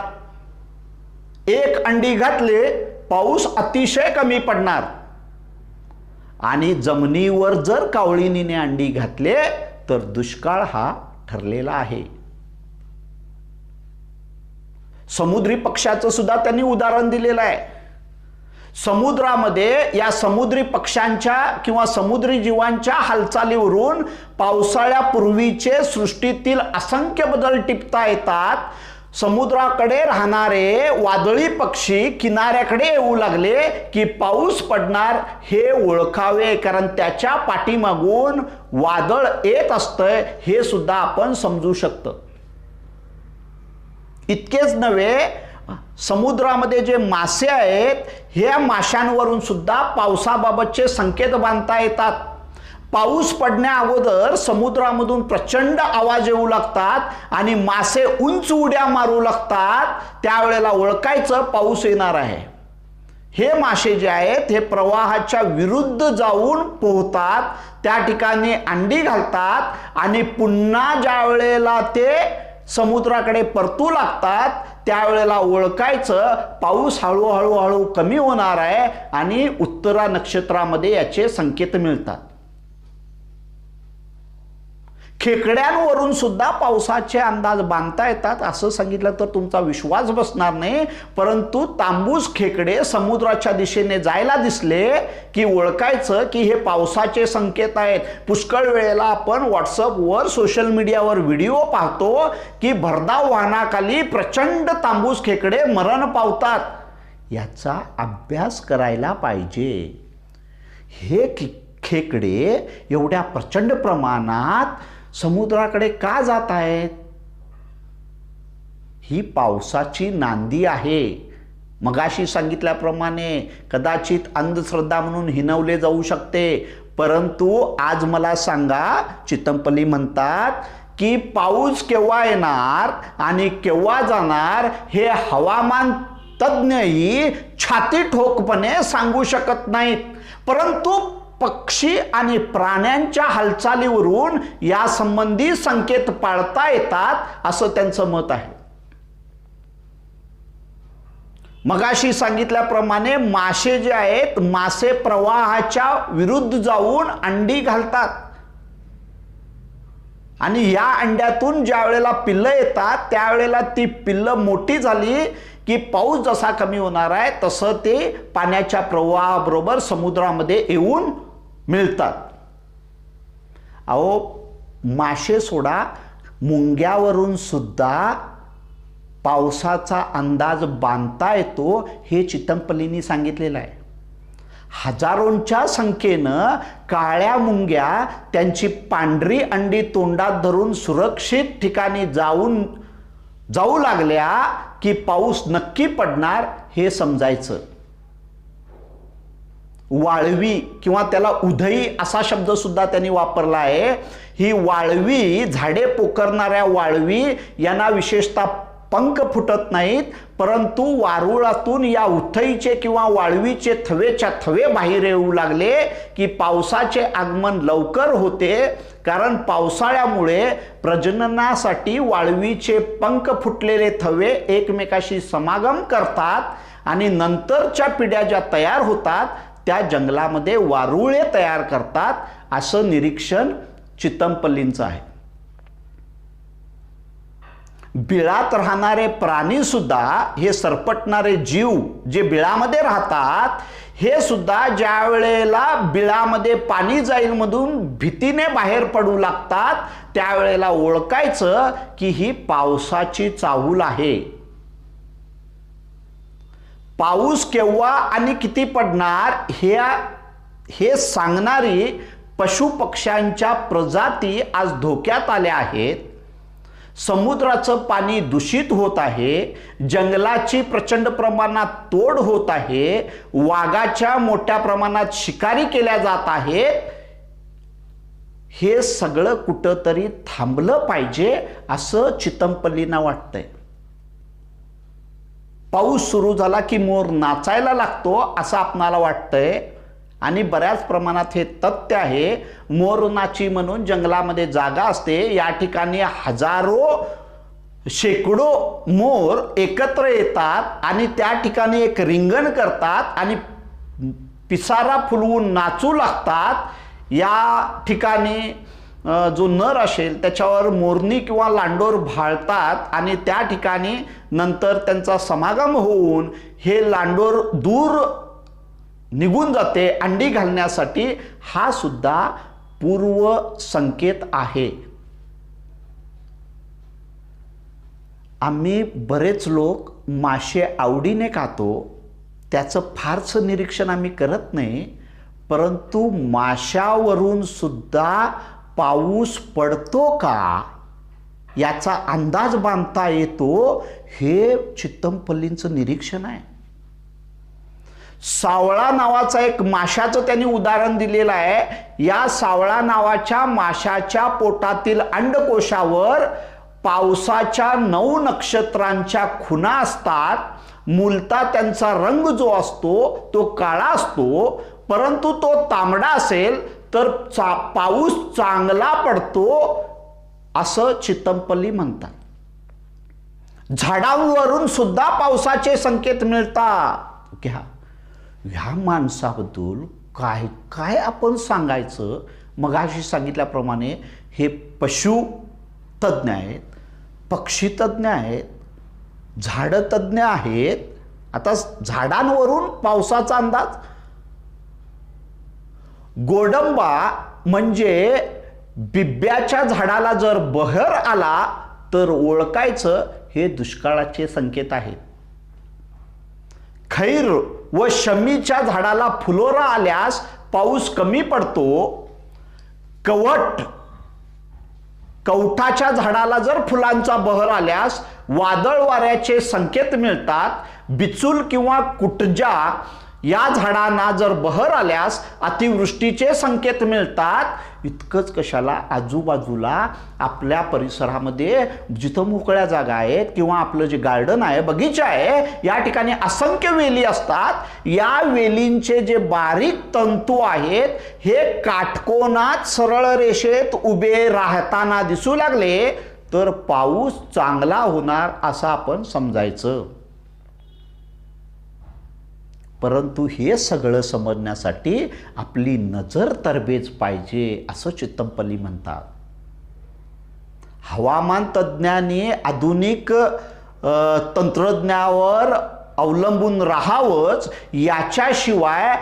1 अंडी घातले पाऊस अतिशय कमी पडणार. आणि जमिनीवर जर कावळीनीने अंडी घातले तर दुष्काळ हा ठरलेला आहे. समुद्री पक्ष्याचं सुद्धा त्यांनी उदाहरण दिलेलं आहे. समुद्रामध्ये या समुद्री पक्ष्यांच्या किंवा समुद्री जीवांच्या हालचालीवरून पावसाळ्यापूर्वीचे सृष्टीतील असंख्य बदल टिपता येतात. समुद्राकडे राहणारे वादळी पक्षी किनाऱ्याकडे येऊ लागले की पाऊस पडणार हे ओळखावे, कारण त्याच्या पाठीमागून वादळ येत असतंय हे सुद्धा आपण समजू शकतो. इतकेच नव्हे, समुद्रामध्ये जे मासे आहेत ह्या माशांवरून सुद्धा पावसाबाबतचे संकेत बांधता येतात. पाऊस पडण्या अगोदर समुद्रामधून प्रचंड आवाज येऊ लागतात आणि मासे उंच उड्या मारू लागतात. त्यावेळेला ओळखायचं पाऊस येणार आहे. हे मासे जे आहेत हे प्रवाहाच्या विरुद्ध जाऊन पोहतात, त्या ठिकाणी अंडी घालतात आणि पुन्हा ज्या वेळेला ते समुद्राकडे परतू लागतात त्यावेळेला ओळखायचं पाऊस हळूहळू कमी होणार आहे आणि उत्तरा नक्षत्रामध्ये याचे संकेत मिळतात. खेकड्यांवरून सुद्धा पावसाचे अंदाज बांधता येतात असं सांगितलं तर तुमचा विश्वास बसणार नाही, परंतु तांबूस खेकडे समुद्राच्या दिशेने जायला दिसले की ओळखायचं की हे पावसाचे संकेत आहेत. पुष्कळ वेळेला आपण व्हॉट्सअपवर सोशल मीडियावर व्हिडिओ पाहतो की भरधाव वाहनाखाली प्रचंड तांबूस खेकडे मरण पावतात. याचा अभ्यास करायला पाहिजे. हे खेकडे एवढ्या प्रचंड प्रमाणात समुद्राकडे का जात आहेत? ही पावसाची नांदी आहे. मगाशी सांगितल्याप्रमाणे कदाचित अंधश्रद्धा म्हणून हिनवले जाऊ शकते, परंतु आज मला सांगा, चितमपल्ली म्हणतात की पाऊस केव्हा येणार आणि केव्हा जाणार हे हवामान तज्ञही छाती ठोकपणे सांगू शकत नाहीत, परंतु पक्षी आणि प्राण्यांच्या हालचालीवरून या संबंधी संकेत पाळता येतात असं त्यांचं मत आहे. मगाशी सांगितल्याप्रमाणे मासे जे आहेत, मासे प्रवाहाच्या विरुद्ध जाऊन अंडी घालतात आणि या अंड्यातून ज्या वेळेला पिल्लं येतात त्यावेळेला ती पिल्लं मोठी झाली की पाऊस जसा कमी होणार आहे तसं ते पाण्याच्या प्रवाहाबरोबर समुद्रामध्ये येऊन मिळतात. अहो, मासे सोडा, मुंग्यावरून सुद्धा पावसाचा अंदाज बांधता येतो हे चितमपल्लींनी सांगितलेलं आहे. हजारोंच्या संख्येनं काळ्या मुंग्या त्यांची पांढरी अंडी तोंडात धरून सुरक्षित ठिकाणी जाऊ लागल्या की पाऊस नक्की पडणार हे समजायचं. वाळवी किंवा त्याला उधई असा शब्द सुद्धा त्यांनी वापरला आहे. ही वाळवी, झाडे पोखरणाऱ्या वाळवी यांना विशेषतः पंख फुटत नाहीत, परंतु वारुळातून या उथईचे किंवा वाळवीचे थवेच्या थवे बाहेर येऊ लागले की पावसाचे आगमन लवकर होते, कारण पावसाळ्यामुळे प्रजननासाठी वाळवीचे पंख फुटलेले थवे एकमेकाशी समागम करतात आणि नंतरच्या पिढ्या ज्या तयार होतात त्या जंगलामध्ये वारुळे तयार करतात असं निरीक्षण चितमपल्लींचं आहे. बिळात राहणारे प्राणी सुद्धा, हे सरपटणारे जीव जे बिळामध्ये राहतात, हे सुद्धा ज्या वेळेला बिळामध्ये पाणी जाईल मधून भीतीने बाहेर पडू लागतात त्यावेळेला ओळखायचं की ही पावसाची चाहूल आहे. पाऊस केव्हा आणि किती पडणार हे सांगणारी पशुपक्ष्यांच्या प्रजाती आज धोक्यात आल्या आहेत. समुद्राचं पाणी दूषित होत आहे, जंगलाची प्रचंड प्रमाणात तोड होत आहे, वाघाच्या मोठ्या प्रमाणात शिकारी केल्या जात आहेत. हे सगळं कुठंतरी थांबलं पाहिजे असं चितमपल्लींना वाटतंय. पाऊस सुरू झाला की मोर नाचायला लागतो असं आपणाला वाटतंय आणि बऱ्याच प्रमाणात हे तथ्य आहे. मोर नाची म्हणून जंगलामध्ये जागा असते, या ठिकाणी हजारो शेकडो मोर एकत्र येतात आणि त्या ठिकाणी एक रिंगण करतात आणि पिसारा फुलवून नाचू लागतात. या ठिकाणी जो नर असेल त्याच्यावर मोरणी किंवा लांडोर भाळतात आणि त्या ठिकाणी नंतर त्यांचा समागम होऊन हे लांडोर दूर निघून जाते अंडी घालण्यासाठी. हा सुद्धा पूर्व संकेत आहे. आम्ही बरेच लोक मासे आवडीने खातो, त्याचं फारसं निरीक्षण आम्ही करत नाही, परंतु माशावरून सुद्धा पाऊस पडतो का याचा अंदाज बांधता येतो हे चितमपल्लींचं निरीक्षण आहे. सावळा नावाचा एक माशाचं त्यांनी उदाहरण दिलेलं आहे. या सावळा नावाच्या माशाच्या पोटातील अंडकोशावर पावसाच्या 9 नक्षत्रांच्या खुणा असतात. मूलतः त्यांचा रंग जो असतो तो काळा असतो, परंतु तो तांबडा असेल तर पाऊस चांगला पडतो असं चितमपल्ली म्हणतात. झाडांवरून सुद्धा पावसाचे संकेत मिळतात. घ्या, ह्या माणसाबद्दल काय काय आपण सांगायचं. मगाशी सांगितल्याप्रमाणे हे पशु तज्ज्ञ आहेत, पक्षी तज्ज्ञ आहेत, झाडं तज्ज्ञ आहेत. आता झाडांवरून पावसाचा अंदाज. गोडंबा म्हणजे बिब्याच्या झाडाला जर बहर आला तर ओळखायचं हे दुष्काळाचे संकेत आहेत. खैर व शमीच्या झाडाला फुलोरा आल्यास पाऊस कमी पडतो. कवठाच्या झाडाला जर फुलांचा बहर आल्यास वादळ वाऱ्याचे संकेत मिळतात. बिचूल किंवा कुटजा या झाडांना जर बहर आल्यास अतिवृष्टीचे संकेत मिळतात. इतकंच कशाला, आजूबाजूला आपल्या परिसरामध्ये जिथं मोकळ्या जागा आहेत किंवा आपलं जे गार्डन आहे, बगीचा आहे, या ठिकाणी असंख्य वेली असतात. या वेलींचे जे बारीक तंतू आहेत हे काटकोनात सरळ रेषेत उभे राहताना दिसू लागले तर पाऊस चांगला होणार असं आपण समजायचं. परंतु हे सगळं समजण्यासाठी आपली नजर तरबेज पाहिजे असं चित्तमपल्ली म्हणतात. हवामान तज्ज्ञांनी आधुनिक तंत्रज्ञानावर अवलंबून राहावंच. याच्याशिवाय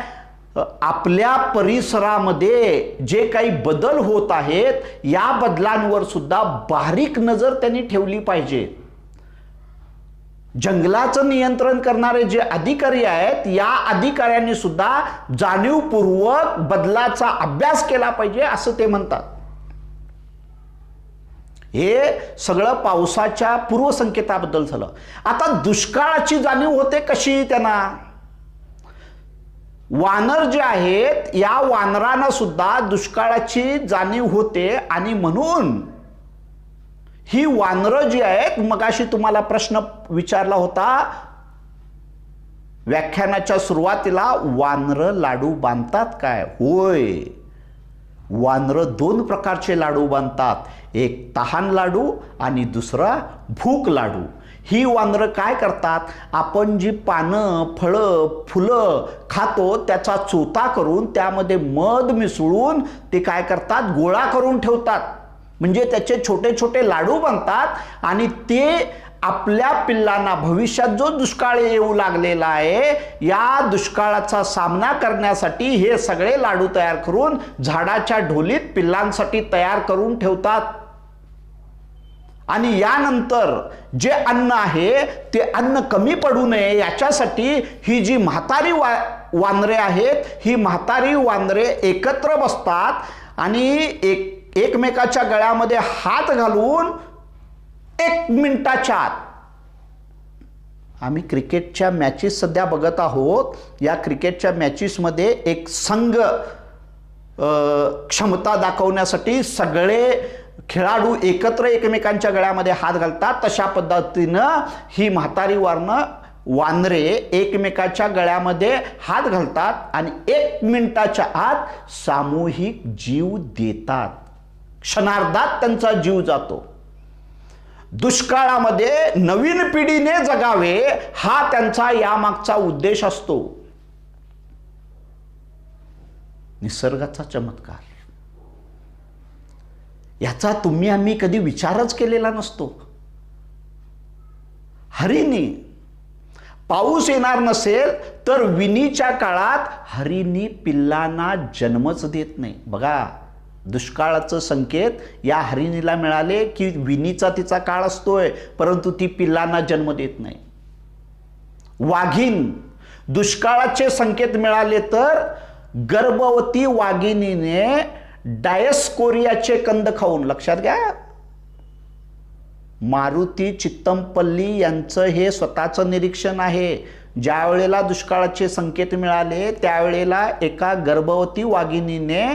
आपल्या परिसरामध्ये जे काही बदल होत आहेत या बदलांवर सुद्धा बारीक नजर त्यांनी ठेवली पाहिजे. जंगलाचं नियंत्रण करणारे जे अधिकारी आहेत या अधिकाऱ्यांनी सुद्धा जाणीवपूर्वक बदलाचा अभ्यास केला पाहिजे असं ते म्हणतात. हे सगळं पावसाच्या पूर्वसंकेताबद्दल झालं. आता दुष्काळाची जाणीव होते कशी त्यांना? वानर जे आहेत या वानरांना सुद्धा दुष्काळाची जाणीव होते आणि म्हणून ही वानरं जी आहेत, मगाशी तुम्हाला प्रश्न विचारला होता व्याख्यानाच्या सुरुवातीला, वानरं लाडू बांधतात काय? होय, वानरं 2 प्रकारचे लाडू बांधतात. एक तहान लाडू आणि दुसरा भूक लाडू. ही वानरं काय करतात, आपण जी पानं, फळं, फुलं खातो त्याचा चोथा करून त्यामध्ये मध मिसळून ते काय करतात, गोळा करून ठेवतात. म्हणजे त्याचे छोटे छोटे लाडू बनतात आणि ते आपल्या पिल्लांना भविष्यात जो दुष्काळ येऊ लागलेला आहे या दुष्काळाचा सामना करण्यासाठी हे सगळे लाडू तयार करून झाडाच्या ढोलीत पिल्लांसाठी तयार करून ठेवतात. आणि यानंतर जे अन्न आहे ते अन्न कमी पडू नये याच्यासाठी ही जी म्हातारी वानरे आहेत, ही म्हातारी वानरे एकत्र बसतात आणि एकमेकाच्या गळ्यामध्ये हात घालून 1 मिनिटाच्या आत, आम्ही क्रिकेटच्या मॅचेस सध्या बघत आहोत, या क्रिकेटच्या मॅचेसमध्ये एक संघ क्षमता दाखवण्यासाठी सगळे खेळाडू एकत्र एकमेकांच्या गळ्यामध्ये हात घालतात. तशा पद्धतीनं ही म्हातारी वानरे एकमेकाच्या गळ्यामध्ये हात घालतात आणि 1 मिनिटाच्या आत सामूहिक जीव देतात. क्षणार्धात त्यांचा जीव जातो. दुष्काळामध्ये नवीन पिढीने जगावे हा त्यांचा यामागचा उद्देश असतो. निसर्गाचा चमत्कार याचा तुम्ही आम्ही कधी विचारच केलेला नसतो. हरिणी, पाऊस येणार नसेल तर विणीच्या काळात हरिणी पिल्लांना जन्मच देत नाही. बघा, दुष्काळाचं संकेत या हरिणीला मिळाले की विणीचा तिचा काळ असतोय परंतु ती पिल्लांना जन्म देत नाही. वाघीण, दुष्काळाचे संकेत मिळाले तर गर्भवती वाघिणीने डायस्कोरियाचे कंद खाऊन, लक्षात घ्या, मारुती चित्तमपल्ली यांचं हे स्वतःचं निरीक्षण आहे. ज्या वेळेला दुष्काळाचे संकेत मिळाले त्यावेळेला एका गर्भवती वाघिणीने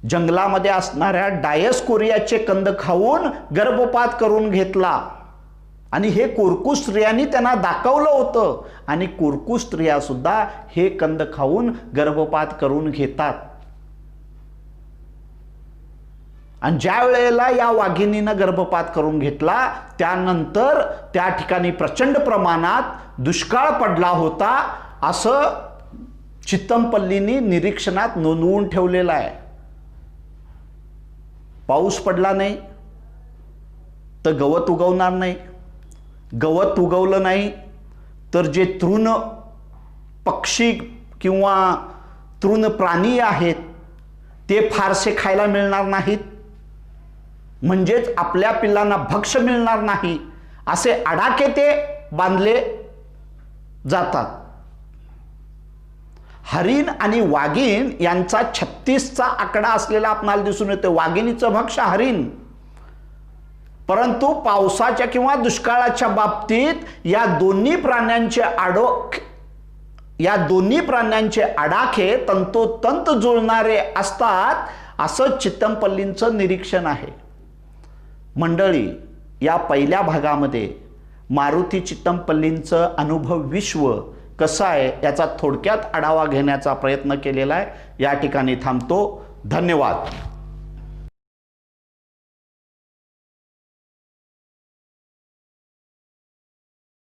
जंगलामध्ये असणाऱ्या डायस्कोरियाचे कंद खाऊन गर्भपात करून घेतला आणि हे कोरकू स्त्रियांनी त्यांना दाखवलं होतं आणि कोरकू स्त्रिया सुद्धा हे कंद खाऊन गर्भपात करून घेतात. आणि ज्या वेळेला या वाघिणीनं गर्भपात करून घेतला त्यानंतर त्या ठिकाणी प्रचंड प्रमाणात दुष्काळ पडला होता असं चित्तमपल्लींनी निरीक्षणात नोंदवून ठेवलेलं आहे. पाऊस पडला नाही तर गवत उगवणार नाही, गवत उगवलं नाही तर जे तृण पक्षी किंवा तृण प्राणी आहेत ते फारसे खायला मिळणार नाहीत, म्हणजेच आपल्या पिल्लांना भक्ष्य मिळणार नाही, असे आडाखे ते बांधले जातात. हरिण आणि वाघीण यांचा 36चा आकडा असलेला आपल्याला दिसून येतो. वाघिणीचं भक्ष्य हरिण, परंतु पावसाच्या किंवा दुष्काळाच्या बाबतीत या दोन्ही प्राण्यांचे आडाखे तंतोतंत जुळणारे असतात, असं चितमपल्लींचं निरीक्षण आहे. मंडळी, या पहिल्या भागामध्ये मारुती चितमपल्लींचं अनुभव विश्व कसं आहे याचा थोडक्यात आढावा घेण्याचा प्रयत्न केलेला आहे. या ठिकाणी थांबतो. धन्यवाद.